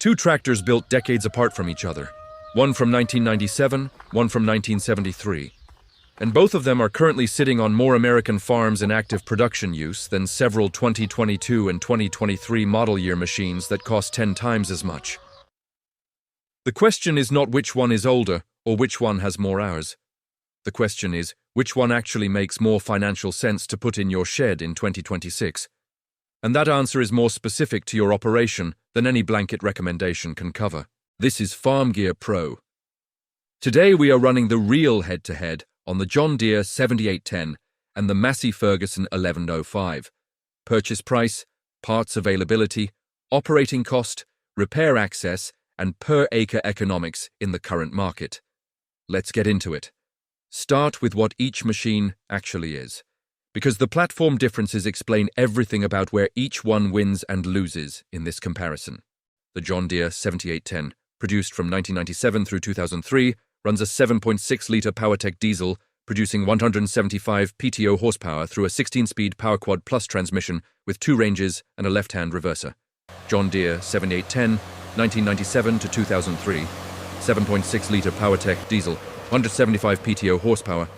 Two tractors built decades apart from each other, one from 1997, one from 1973. And both of them are currently sitting on more American farms in active production use than several 2022 and 2023 model year machines that cost 10 times as much. The question is not which one is older or which one has more hours. The question is which one actually makes more financial sense to put in your shed in 2026. And that answer is more specific to your operation than any blanket recommendation can cover. This is Farm Gear Pro. Today we are running the real head-to-head on the John Deere 7810 and the Massey Ferguson 1105. Purchase price, parts availability, operating cost, repair access, and per-acre economics in the current market. Let's get into it. Start with what each machine actually is, because the platform differences explain everything about where each one wins and loses in this comparison. The John Deere 7810, produced from 1997 through 2003, runs a 7.6-litre PowerTech diesel, producing 175 PTO horsepower through a 16-speed PowerQuad Plus transmission with 2 ranges and a left-hand reverser. John Deere 7810, 1997 to 2003, 7.6-litre PowerTech diesel, 175 PTO horsepower,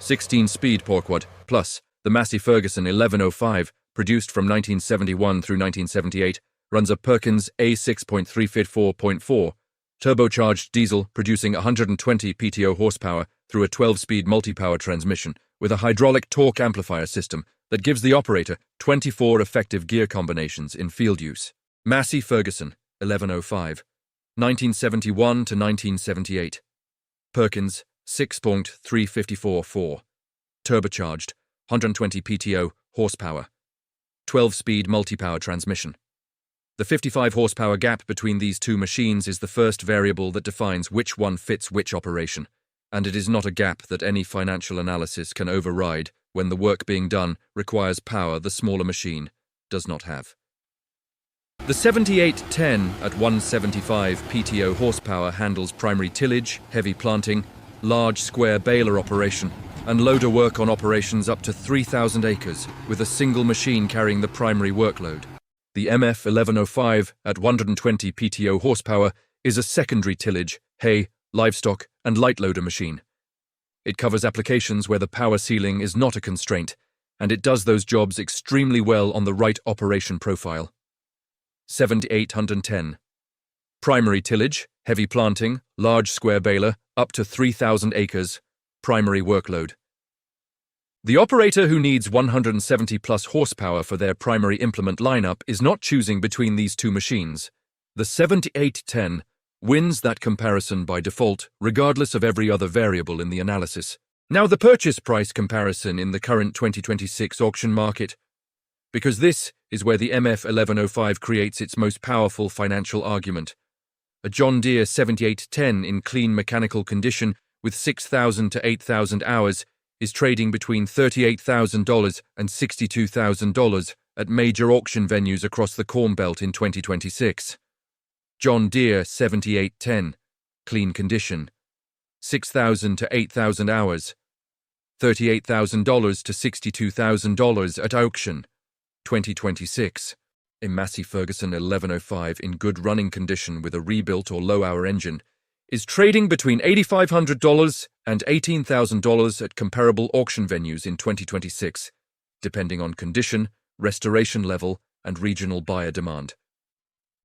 16-speed PowerQuad Plus. The Massey Ferguson 1105, produced from 1971 through 1978, runs a Perkins A6.3fit 4.4 turbocharged diesel producing 120 PTO horsepower through a 12-speed multi-power transmission with a hydraulic torque amplifier system that gives the operator 24 effective gear combinations in field use. Massey Ferguson 1105, 1971 to 1978. Perkins 6.354 turbocharged, 120 PTO horsepower, 12-speed multi-power transmission. The 55 horsepower gap between these two machines is the first variable that defines which one fits which operation, and it is not a gap that any financial analysis can override when the work being done requires power the smaller machine does not have. The 7810 at 175 PTO horsepower handles primary tillage, heavy planting, large square baler operation, and loader work on operations up to 3,000 acres with a single machine carrying the primary workload. The MF 1105 at 120 PTO horsepower is a secondary tillage, hay, livestock, and light loader machine. It covers applications where the power ceiling is not a constraint, and it does those jobs extremely well on the right operation profile. 7810. Primary tillage, heavy planting, large square baler, up to 3,000 acres, primary workload. The operator who needs 170 plus horsepower for their primary implement lineup is not choosing between these two machines. The 7810 wins that comparison by default, regardless of every other variable in the analysis. Now the purchase price comparison in the current 2026 auction market, because this is where the MF 1105 creates its most powerful financial argument. A John Deere 7810 in clean mechanical condition with 6,000 to 8,000 hours is trading between $38,000 and $62,000 at major auction venues across the Corn Belt in 2026. John Deere 7810, clean condition, 6,000 to 8,000 hours, $38,000 to $62,000 at auction, 2026. A Massey Ferguson 1105 in good running condition with a rebuilt or low-hour engine is trading between $8,500 and $18,000 at comparable auction venues in 2026, depending on condition, restoration level, and regional buyer demand.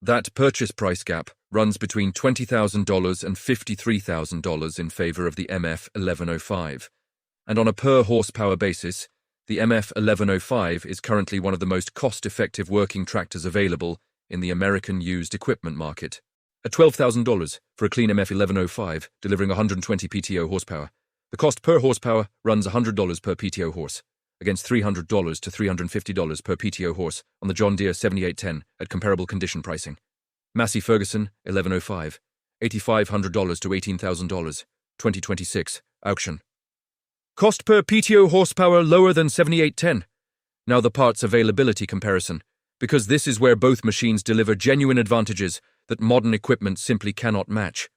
That purchase price gap runs between $20,000 and $53,000 in favor of the MF 1105, and on a per-horsepower basis, the MF 1105 is currently one of the most cost-effective working tractors available in the American used equipment market. At $12,000 for a clean MF 1105 delivering 120 PTO horsepower, the cost per horsepower runs $100 per PTO horse, against $300 to $350 per PTO horse on the John Deere 7810 at comparable condition pricing. Massey Ferguson 1105, $8,500 to $18,000, 2026, auction. Cost per PTO horsepower lower than 7810. Now the parts availability comparison, because this is where both machines deliver genuine advantages that modern equipment simply cannot match.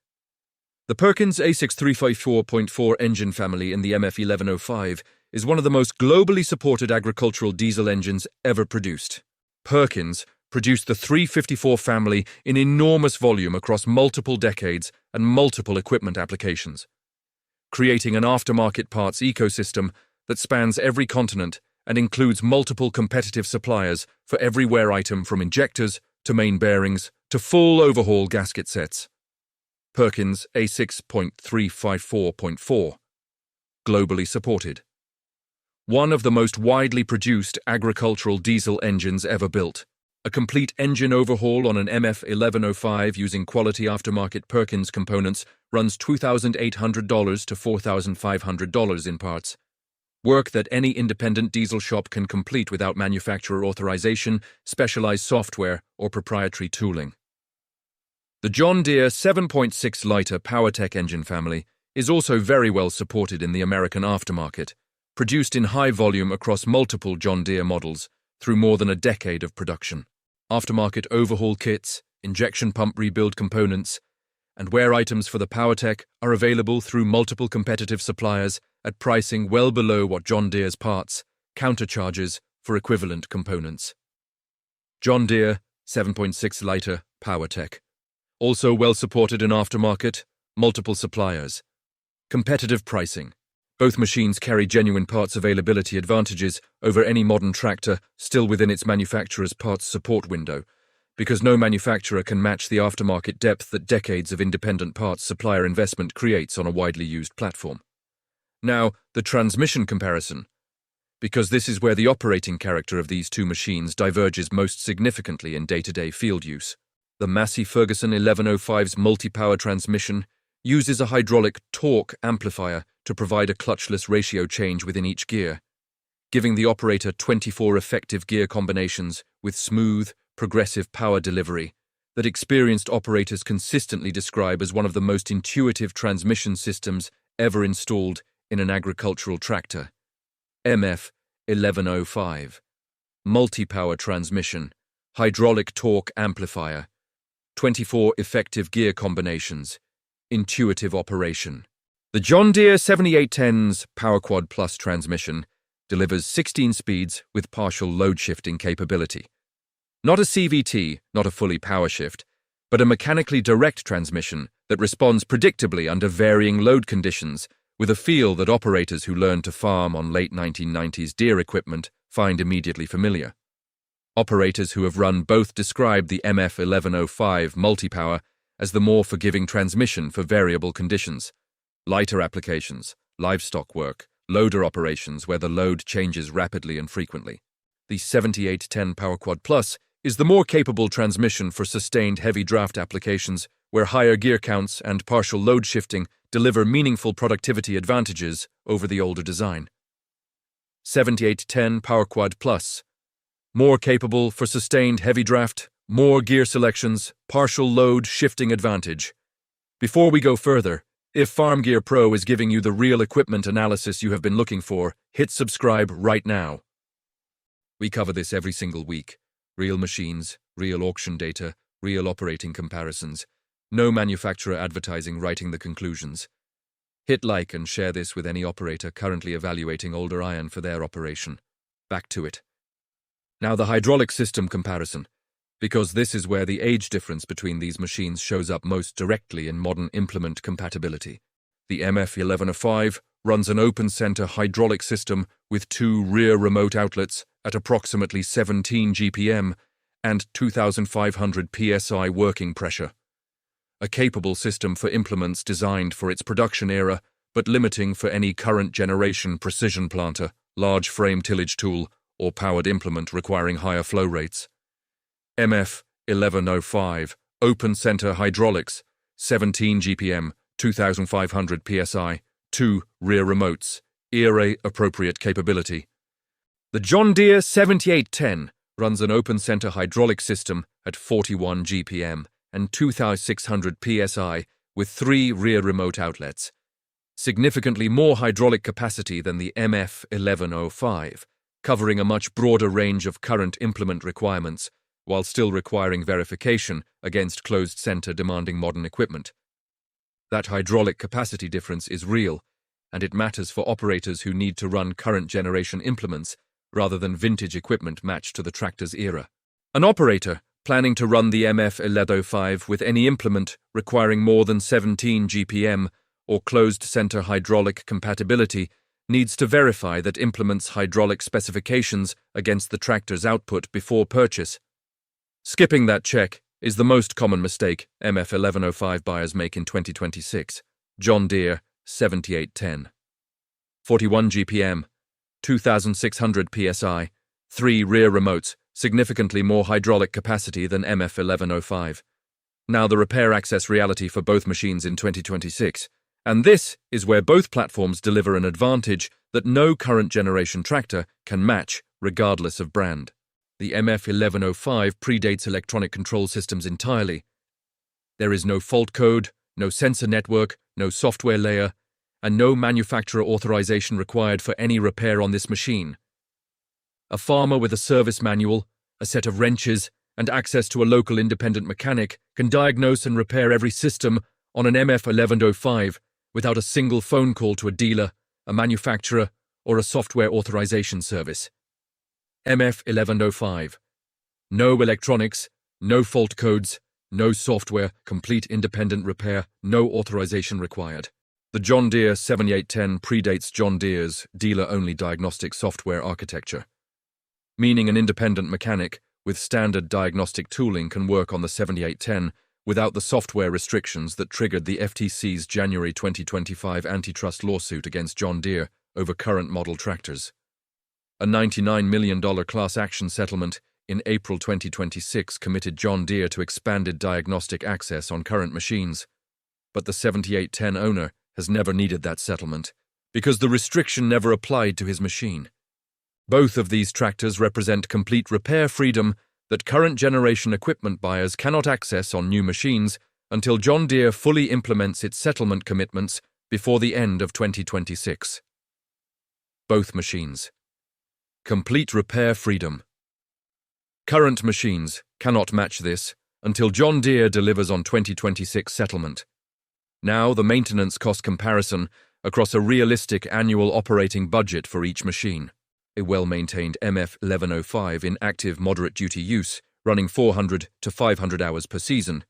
The Perkins A6 354.4 engine family in the MF 1105 is one of the most globally supported agricultural diesel engines ever produced. Perkins produced the 354 family in enormous volume across multiple decades and multiple equipment applications, creating an aftermarket parts ecosystem that spans every continent and includes multiple competitive suppliers for every wear item from injectors to main bearings to full overhaul gasket sets. Perkins A6.354.4. Globally supported. One of the most widely produced agricultural diesel engines ever built. A complete engine overhaul on an MF1105 using quality aftermarket Perkins components runs $2,800 to $4,500 in parts. Work that any independent diesel shop can complete without manufacturer authorization, specialized software, or proprietary tooling. The John Deere 7.6-liter PowerTech engine family is also very well supported in the American aftermarket, produced in high volume across multiple John Deere models through more than a decade of production. Aftermarket overhaul kits, injection pump rebuild components, and wear items for the PowerTech are available through multiple competitive suppliers at pricing well below what John Deere's parts countercharges for equivalent components. John Deere 7.6-liter PowerTech. Also well supported in aftermarket, multiple suppliers. Competitive pricing. Both machines carry genuine parts availability advantages over any modern tractor still within its manufacturer's parts support window, because no manufacturer can match the aftermarket depth that decades of independent parts supplier investment creates on a widely used platform. Now, the transmission comparison, because this is where the operating character of these two machines diverges most significantly in day-to-day field use. The Massey Ferguson 1105's multi-power transmission uses a hydraulic torque amplifier to provide a clutchless ratio change within each gear, giving the operator 24 effective gear combinations with smooth, progressive power delivery that experienced operators consistently describe as one of the most intuitive transmission systems ever installed in an agricultural tractor. MF 1105. Multi-power transmission, hydraulic torque amplifier, 24 effective gear combinations, intuitive operation. The John Deere 7810's PowerQuad Plus transmission delivers 16 speeds with partial load shifting capability. Not a CVT, not a fully power shift, but a mechanically direct transmission that responds predictably under varying load conditions with a feel that operators who learned to farm on late 1990s Deere equipment find immediately familiar. Operators who have run both describe the MF 1105 multi-power as the more forgiving transmission for variable conditions. Lighter applications, livestock work, loader operations where the load changes rapidly and frequently. The 7810 PowerQuad Plus is the more capable transmission for sustained heavy draft applications where higher gear counts and partial load shifting deliver meaningful productivity advantages over the older design. 7810 PowerQuad Plus. More capable for sustained heavy draft, more gear selections, partial load shifting advantage. Before we go further, if Farm Gear Pro is giving you the real equipment analysis you have been looking for, hit subscribe right now. We cover this every single week. Real machines, real auction data, real operating comparisons. No manufacturer advertising writing the conclusions. Hit like and share this with any operator currently evaluating older iron for their operation. Back to it. Now the hydraulic system comparison, because this is where the age difference between these machines shows up most directly in modern implement compatibility. The MF 1105 runs an open-center hydraulic system with 2 rear remote outlets at approximately 17 GPM and 2,500 psi working pressure. A capable system for implements designed for its production era, but limiting for any current generation precision planter, large frame tillage tool, or powered implement requiring higher flow rates. MF 1105, open center hydraulics, 17 GPM, 2,500 psi, 2 rear remotes, era-appropriate capability. The John Deere 7810 runs an open center hydraulic system at 41 GPM and 2,600 psi with 3 rear remote outlets. Significantly more hydraulic capacity than the MF 1105, covering a much broader range of current implement requirements, while still requiring verification against closed-center demanding modern equipment. That hydraulic capacity difference is real, and it matters for operators who need to run current-generation implements rather than vintage equipment matched to the tractor's era. An operator planning to run the MF1105 with any implement requiring more than 17 GPM or closed-center hydraulic compatibility needs to verify that implement's hydraulic specifications against the tractor's output before purchase. Skipping that check is the most common mistake MF1105 buyers make in 2026. John Deere 7810. 41 GPM, 2,600 PSI, 3 rear remotes, significantly more hydraulic capacity than MF1105. Now the repair access reality for both machines in 2026. And this is where both platforms deliver an advantage that no current generation tractor can match, regardless of brand. The MF1105 predates electronic control systems entirely. There is no fault code, no sensor network, no software layer, and no manufacturer authorization required for any repair on this machine. A farmer with a service manual, a set of wrenches, and access to a local independent mechanic can diagnose and repair every system on an MF1105 without a single phone call to a dealer, a manufacturer, or a software authorization service. MF1105. No electronics, no fault codes, no software, complete independent repair, no authorization required. The John Deere 7810 predates John Deere's dealer-only diagnostic software architecture, meaning an independent mechanic with standard diagnostic tooling can work on the 7810 without the software restrictions that triggered the FTC's January 2025 antitrust lawsuit against John Deere over current model tractors. A $99 million class action settlement in April 2026 committed John Deere to expanded diagnostic access on current machines, but the 7810 owner has never needed that settlement because the restriction never applied to his machine. Both of these tractors represent complete repair freedom that current generation equipment buyers cannot access on new machines until John Deere fully implements its settlement commitments before the end of 2026. Both machines. Complete repair freedom. Current machines cannot match this until John Deere delivers on 2026 settlement. Now the maintenance cost comparison across a realistic annual operating budget for each machine. A well-maintained MF1105 in active moderate-duty use, running 400 to 500 hours per season,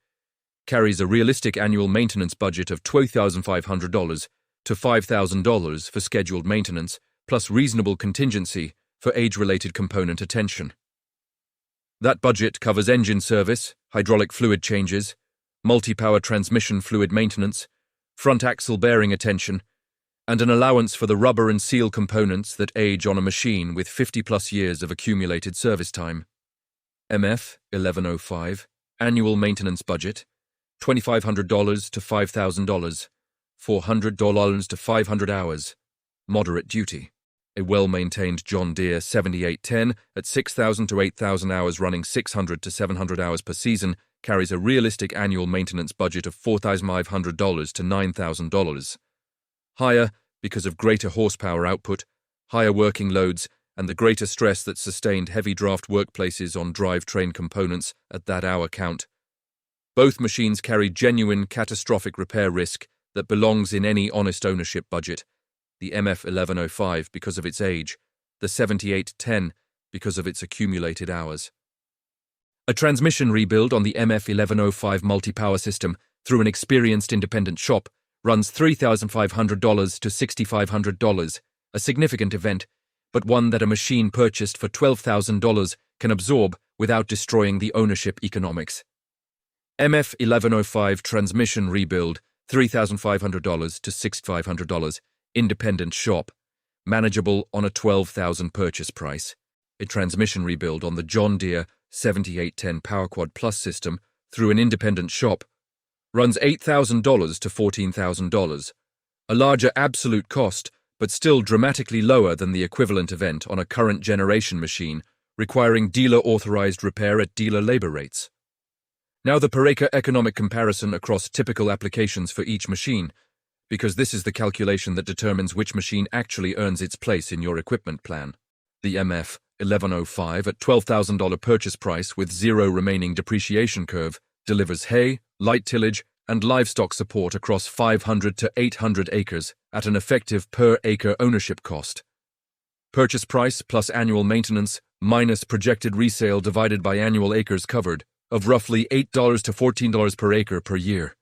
carries a realistic annual maintenance budget of $12,500 to $5,000 for scheduled maintenance, plus reasonable contingency for age-related component attention. That budget covers engine service, hydraulic fluid changes, multi-power transmission fluid maintenance, front axle bearing attention, and an allowance for the rubber and seal components that age on a machine with 50-plus years of accumulated service time. MF 1105, annual maintenance budget, $2,500 to $5,000, $400 to 500 hours, moderate duty. A well-maintained John Deere 7810 at 6,000 to 8,000 hours running 600 to 700 hours per season carries a realistic annual maintenance budget of $4,500 to $9,000. Higher because of greater horsepower output, higher working loads, and the greater stress that sustained heavy draft workplaces on drivetrain components at that hour count. Both machines carry genuine catastrophic repair risk that belongs in any honest ownership budget. The MF1105 because of its age, the 7810 because of its accumulated hours. A transmission rebuild on the MF1105 multi-power system through an experienced independent shop runs $3,500 to $6,500, a significant event, but one that a machine purchased for $12,000 can absorb without destroying the ownership economics. MF1105 transmission rebuild, $3,500 to $6,500, independent shop, manageable on a $12,000 purchase price. A transmission rebuild on the John Deere 7810 PowerQuad Plus system through an independent shop runs $8,000 to $14,000, a larger absolute cost, but still dramatically lower than the equivalent event on a current generation machine requiring dealer-authorized repair at dealer labor rates. Now the per-acre economic comparison across typical applications for each machine, because this is the calculation that determines which machine actually earns its place in your equipment plan. The MF 1105 at $12,000 purchase price with zero remaining depreciation curve delivers hay, light tillage, and livestock support across 500 to 800 acres at an effective per-acre ownership cost. Purchase price plus annual maintenance minus projected resale divided by annual acres covered, of roughly $8 to $14 per acre per year.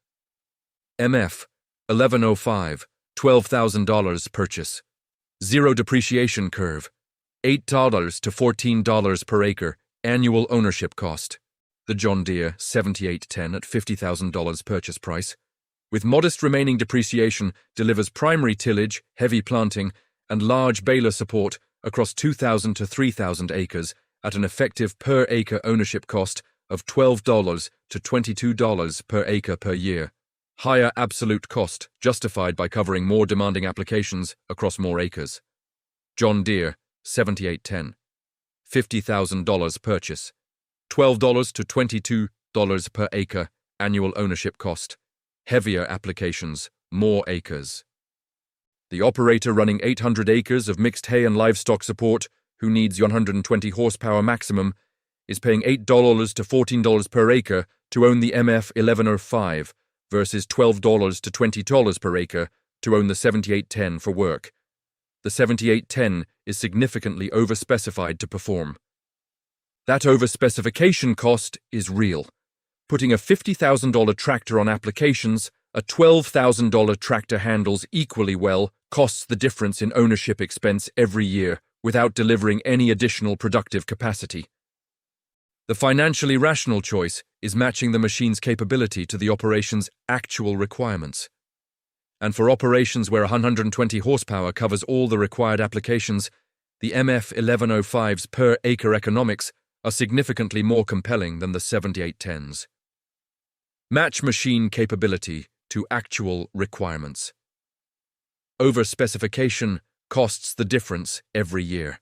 MF 1105, $12,000 purchase. Zero depreciation curve, $8 to $14 per acre, annual ownership cost. The John Deere 7810 at $50,000 purchase price, with modest remaining depreciation, delivers primary tillage, heavy planting, and large baler support across 2,000 to 3,000 acres at an effective per-acre ownership cost of $12 to $22 per acre per year. Higher absolute cost justified by covering more demanding applications across more acres. John Deere 7810, $50,000 purchase, $12 to $22 per acre annual ownership cost. Heavier applications, more acres. The operator running 800 acres of mixed hay and livestock support, who needs 120 horsepower maximum, is paying $8 to $14 per acre to own the MF 1105 versus $12 to $20 per acre to own the 7810 for work. The 7810 is significantly overspecified to perform. That overspecification cost is real. Putting a $50,000 tractor on applications, a $12,000 tractor handles equally well, costs the difference in ownership expense every year without delivering any additional productive capacity. The financially rational choice is matching the machine's capability to the operation's actual requirements. And for operations where 120 horsepower covers all the required applications, the MF 1105's per-acre economics are significantly more compelling than the 7810s. Match machine capability to actual requirements. Overspecification costs the difference every year.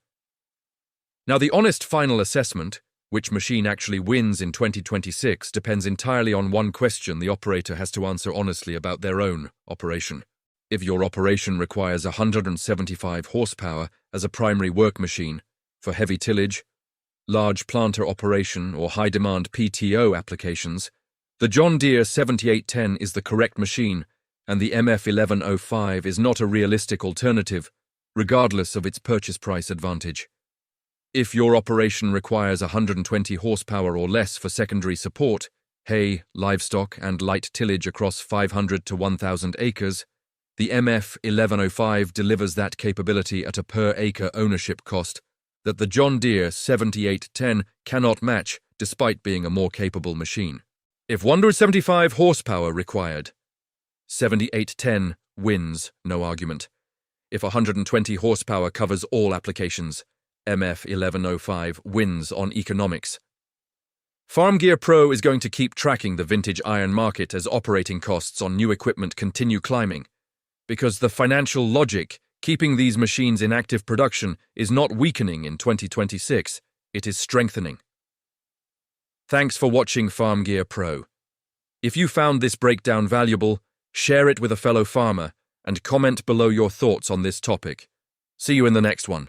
Now, the honest final assessment, which machine actually wins in 2026, depends entirely on one question the operator has to answer honestly about their own operation. If your operation requires 175 horsepower as a primary work machine for heavy tillage, large planter operation, or high-demand PTO applications, the John Deere 7810 is the correct machine, and the MF 1105 is not a realistic alternative, regardless of its purchase price advantage. If your operation requires 120 horsepower or less for secondary support, hay, livestock, and light tillage across 500 to 1,000 acres, the MF 1105 delivers that capability at a per-acre ownership cost that the John Deere 7810 cannot match despite being a more capable machine. If 175 horsepower required, 7810 wins, no argument. If 120 horsepower covers all applications, MF 1105 wins on economics. Farm Gear Pro is going to keep tracking the vintage iron market as operating costs on new equipment continue climbing, because the financial logic keeping these machines in active production is not weakening in 2026, it is strengthening. Thanks for watching Farm Gear Pro. If you found this breakdown valuable, share it with a fellow farmer and comment below your thoughts on this topic. See you in the next one.